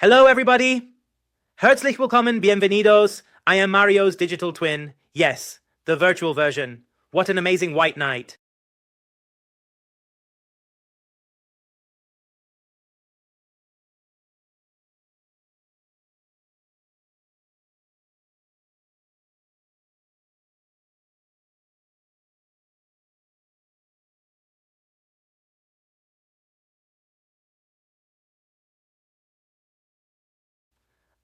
Hello, everybody. Herzlich willkommen, bienvenidos. I am Mario's digital twin. Yes, the virtual version. What an amazing white knight.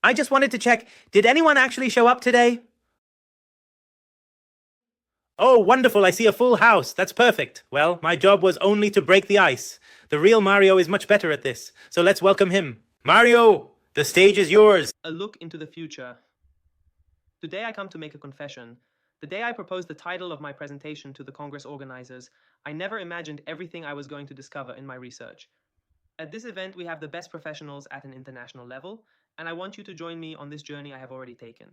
I just wanted to check, did anyone actually show up today? Oh, wonderful, I see a full house. That's perfect. Well, my job was only to break the ice. The real Mario is much better at this, so let's welcome him. Mario, the stage is yours. A look into the future. Today I come to make a confession. The day I proposed the title of my presentation to the Congress organizers, I never imagined everything I was going to discover in my research. At this event, we have the best professionals at an international level, and I want you to join me on this journey I have already taken.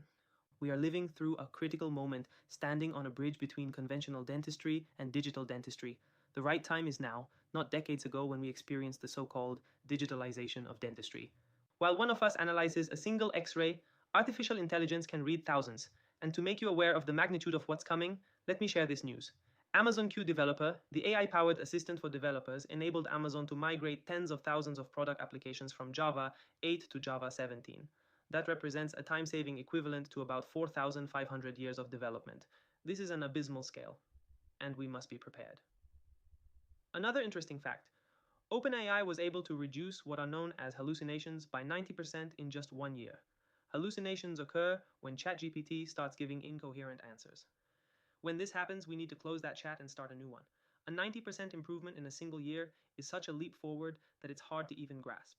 We are living through a critical moment, standing on a bridge between conventional dentistry and digital dentistry. The right time is now, not decades ago when we experienced the so-called digitalization of dentistry. While one of us analyzes a single X-ray, artificial intelligence can read thousands. And to make you aware of the magnitude of what's coming, let me share this news. Amazon Q Developer, the AI-powered assistant for developers, enabled Amazon to migrate tens of thousands of product applications from Java 8 to Java 17. That represents a time-saving equivalent to about 4,500 years of development. This is an abysmal scale, and we must be prepared. Another interesting fact. OpenAI was able to reduce what are known as hallucinations by 90% in just 1 year. Hallucinations occur when ChatGPT starts giving incoherent answers. When this happens, we need to close that chat and start a new one. A 90% improvement in a single year is such a leap forward that it's hard to even grasp.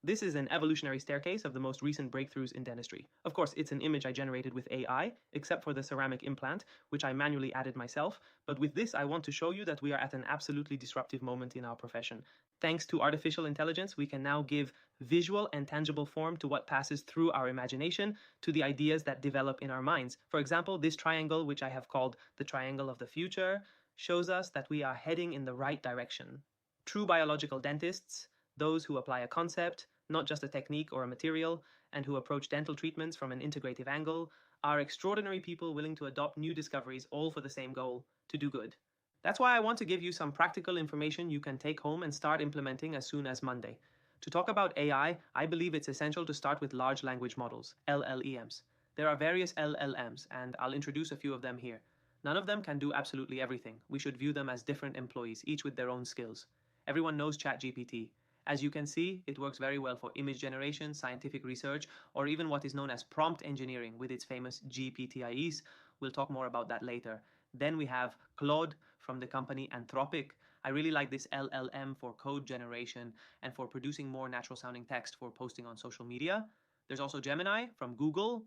This is an evolutionary staircase of the most recent breakthroughs in dentistry. Of course, it's an image I generated with AI, except for the ceramic implant, which I manually added myself. But with this, I want to show you that we are at an absolutely disruptive moment in our profession. Thanks to artificial intelligence, we can now give visual and tangible form to what passes through our imagination, to the ideas that develop in our minds. For example, this triangle, which I have called the triangle of the future, shows us that we are heading in the right direction. True biological dentists, those who apply a concept, not just a technique or a material, and who approach dental treatments from an integrative angle, are extraordinary people willing to adopt new discoveries, all for the same goal, to do good. That's why I want to give you some practical information you can take home and start implementing as soon as Monday. To talk about AI, I believe it's essential to start with large language models, LLEMs. There are various LLMs, and I'll introduce a few of them here. None of them can do absolutely everything. We should view them as different employees, each with their own skills. Everyone knows ChatGPT. As you can see, it works very well for image generation, scientific research, or even what is known as prompt engineering with its famous GPTIEs. We'll talk more about that later. Then we have Claude from the company Anthropic. I really like this LLM for code generation and for producing more natural sounding text for posting on social media. There's also Gemini from Google.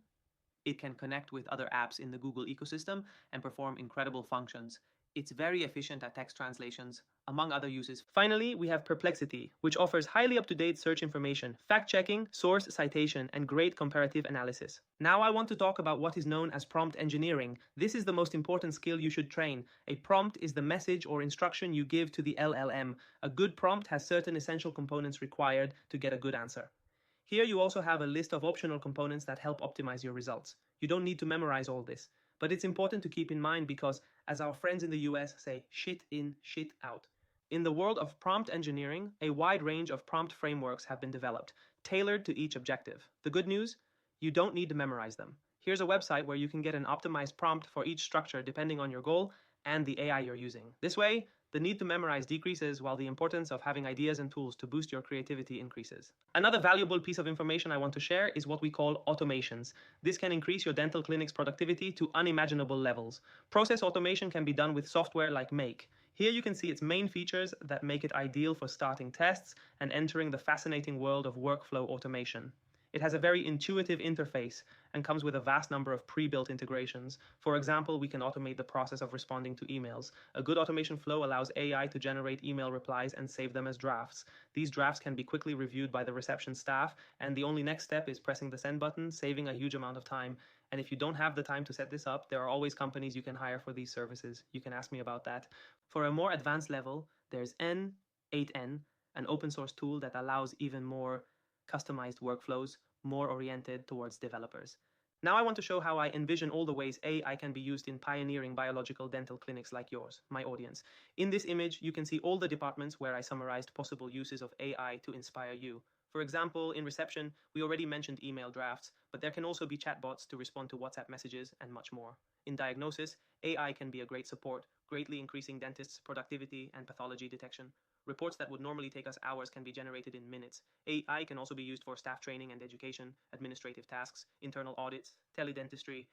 It can connect with other apps in the Google ecosystem and perform incredible functions. It's very efficient at text translations, among other uses. Finally, we have Perplexity, which offers highly up-to-date search information, fact-checking, source citation, and great comparative analysis. Now I want to talk about what is known as prompt engineering. This is the most important skill you should train. A prompt is the message or instruction you give to the LLM. A good prompt has certain essential components required to get a good answer. Here you also have a list of optional components that help optimize your results. You don't need to memorize all this, but it's important to keep in mind because, as our friends in the US say, shit in, shit out. In the world of prompt engineering, a wide range of prompt frameworks have been developed, tailored to each objective. The good news? You don't need to memorize them. Here's a website where you can get an optimized prompt for each structure depending on your goal and the AI you're using. This way, the need to memorize decreases while the importance of having ideas and tools to boost your creativity increases. Another valuable piece of information I want to share is what we call automations. This can increase your dental clinic's productivity to unimaginable levels. Process automation can be done with software like Make. Here you can see its main features that make it ideal for starting tests and entering the fascinating world of workflow automation. It has a very intuitive interface and comes with a vast number of pre-built integrations. For example, we can automate the process of responding to emails. A good automation flow allows AI to generate email replies and save them as drafts. These drafts can be quickly reviewed by the reception staff, and the only next step is pressing the send button, saving a huge amount of time. And if you don't have the time to set this up, there are always companies you can hire for these services. You can ask me about that. For a more advanced level, there's N8N, an open source tool that allows even more customized workflows, more oriented towards developers. Now I want to show how I envision all the ways AI can be used in pioneering biological dental clinics like yours, my audience. In this image, you can see all the departments where I summarized possible uses of AI to inspire you. For example, in reception, we already mentioned email drafts, but there can also be chatbots to respond to WhatsApp messages and much more. In diagnosis, AI can be a great support, greatly increasing dentists' productivity and pathology detection. Reports that would normally take us hours can be generated in minutes. AI can also be used for staff training and education, administrative tasks, internal audits, teledentistry.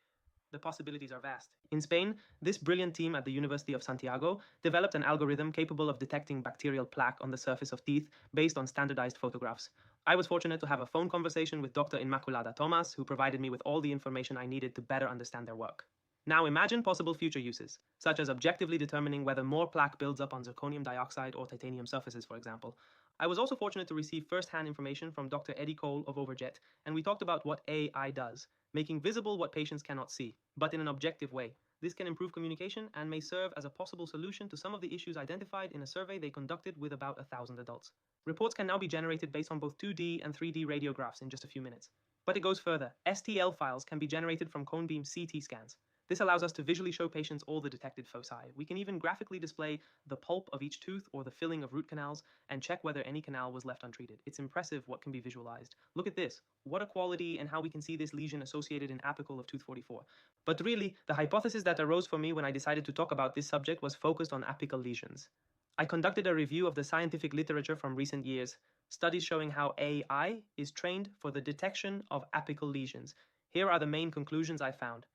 The possibilities are vast. In Spain, this brilliant team at the University of Santiago developed an algorithm capable of detecting bacterial plaque on the surface of teeth based on standardized photographs. I was fortunate to have a phone conversation with Dr. Inmaculada Thomas, who provided me with all the information I needed to better understand their work. Now imagine possible future uses, such as objectively determining whether more plaque builds up on zirconium dioxide or titanium surfaces, for example. I was also fortunate to receive first-hand information from Dr. Eddie Cole of Overjet, and we talked about what AI does, making visible what patients cannot see, but in an objective way. This can improve communication and may serve as a possible solution to some of the issues identified in a survey they conducted with about 1,000 adults. Reports can now be generated based on both 2D and 3D radiographs in just a few minutes. But it goes further. STL files can be generated from cone beam CT scans. This allows us to visually show patients all the detected foci. We can even graphically display the pulp of each tooth or the filling of root canals and check whether any canal was left untreated. It's impressive what can be visualized. Look at this. What a quality, and how we can see this lesion associated in apical of tooth 44. But really, the hypothesis that arose for me when I decided to talk about this subject was focused on apical lesions. I conducted a review of the scientific literature from recent years, studies showing how AI is trained for the detection of apical lesions. Here are the main conclusions I found.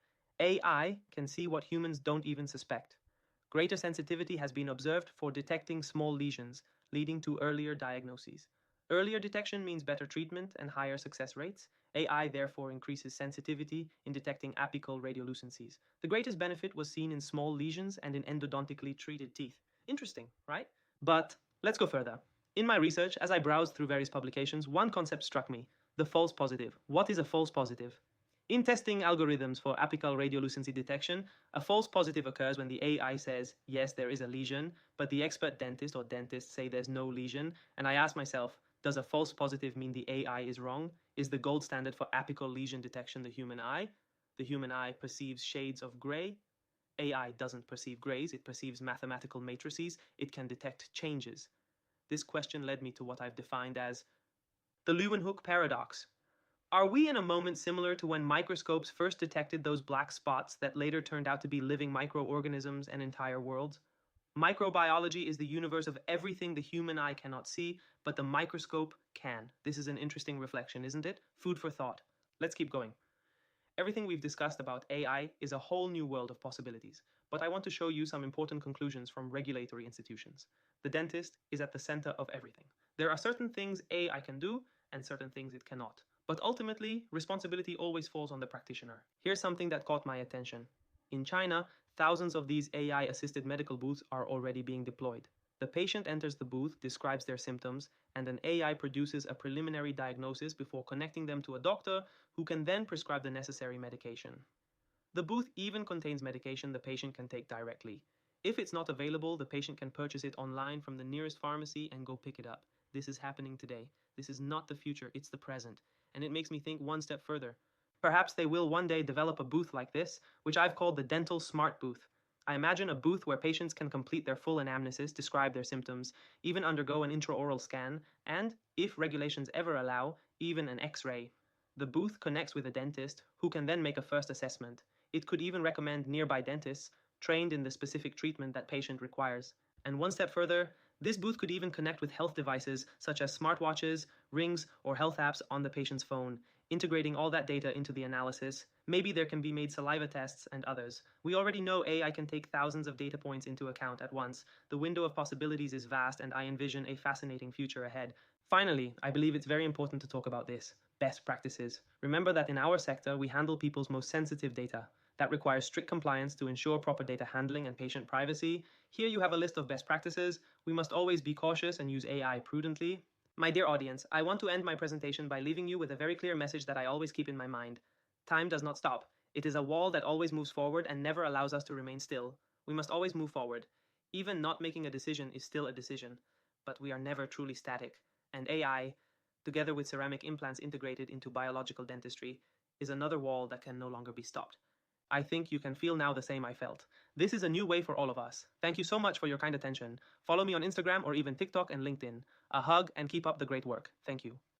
AI can see what humans don't even suspect. Greater sensitivity has been observed for detecting small lesions, leading to earlier diagnoses. Earlier detection means better treatment and higher success rates. AI therefore increases sensitivity in detecting apical radiolucencies. The greatest benefit was seen in small lesions and in endodontically treated teeth. Interesting, right? But let's go further. In my research, as I browsed through various publications, one concept struck me: the false positive. What is a false positive? In testing algorithms for apical radiolucency detection, a false positive occurs when the AI says, yes, there is a lesion, but the expert dentist or dentists say there's no lesion, and I ask myself, does a false positive mean the AI is wrong? Is the gold standard for apical lesion detection the human eye? The human eye perceives shades of gray. AI doesn't perceive grays, it perceives mathematical matrices, it can detect changes. This question led me to what I've defined as the Leeuwenhoek paradox. Are we in a moment similar to when microscopes first detected those black spots that later turned out to be living microorganisms and entire worlds? Microbiology is the universe of everything the human eye cannot see, but the microscope can. This is an interesting reflection, isn't it? Food for thought. Let's keep going. Everything we've discussed about AI is a whole new world of possibilities, but I want to show you some important conclusions from regulatory institutions. The dentist is at the center of everything. There are certain things AI can do and certain things it cannot. But ultimately, responsibility always falls on the practitioner. Here's something that caught my attention. In China, thousands of these AI-assisted medical booths are already being deployed. The patient enters the booth, describes their symptoms, and an AI produces a preliminary diagnosis before connecting them to a doctor who can then prescribe the necessary medication. The booth even contains medication the patient can take directly. If it's not available, the patient can purchase it online from the nearest pharmacy and go pick it up. This is happening today. This is not the future, it's the present. And it makes me think one step further. Perhaps they will one day develop a booth like this, which I've called the dental smart booth. I imagine a booth where patients can complete their full anamnesis, describe their symptoms, even undergo an intraoral scan, and, if regulations ever allow, even an X-ray. The booth connects with a dentist, who can then make a first assessment. It could even recommend nearby dentists, trained in the specific treatment that patient requires. And one step further, this booth could even connect with health devices such as smartwatches, rings, or health apps on the patient's phone, integrating all that data into the analysis. Maybe there can be made saliva tests and others. We already know AI can take thousands of data points into account at once. The window of possibilities is vast, and I envision a fascinating future ahead. Finally, I believe it's very important to talk about this: best practices. Remember that in our sector, we handle people's most sensitive data. That requires strict compliance to ensure proper data handling and patient privacy. Here you have a list of best practices. We must always be cautious and use AI prudently. My dear audience, I want to end my presentation by leaving you with a very clear message that I always keep in my mind. Time does not stop. It is a wall that always moves forward and never allows us to remain still. We must always move forward. Even not making a decision is still a decision, but we are never truly static. And AI, together with ceramic implants integrated into biological dentistry, is another wall that can no longer be stopped. I think you can feel now the same I felt. This is a new way for all of us. Thank you so much for your kind attention. Follow me on Instagram or even TikTok and LinkedIn. A hug and keep up the great work. Thank you.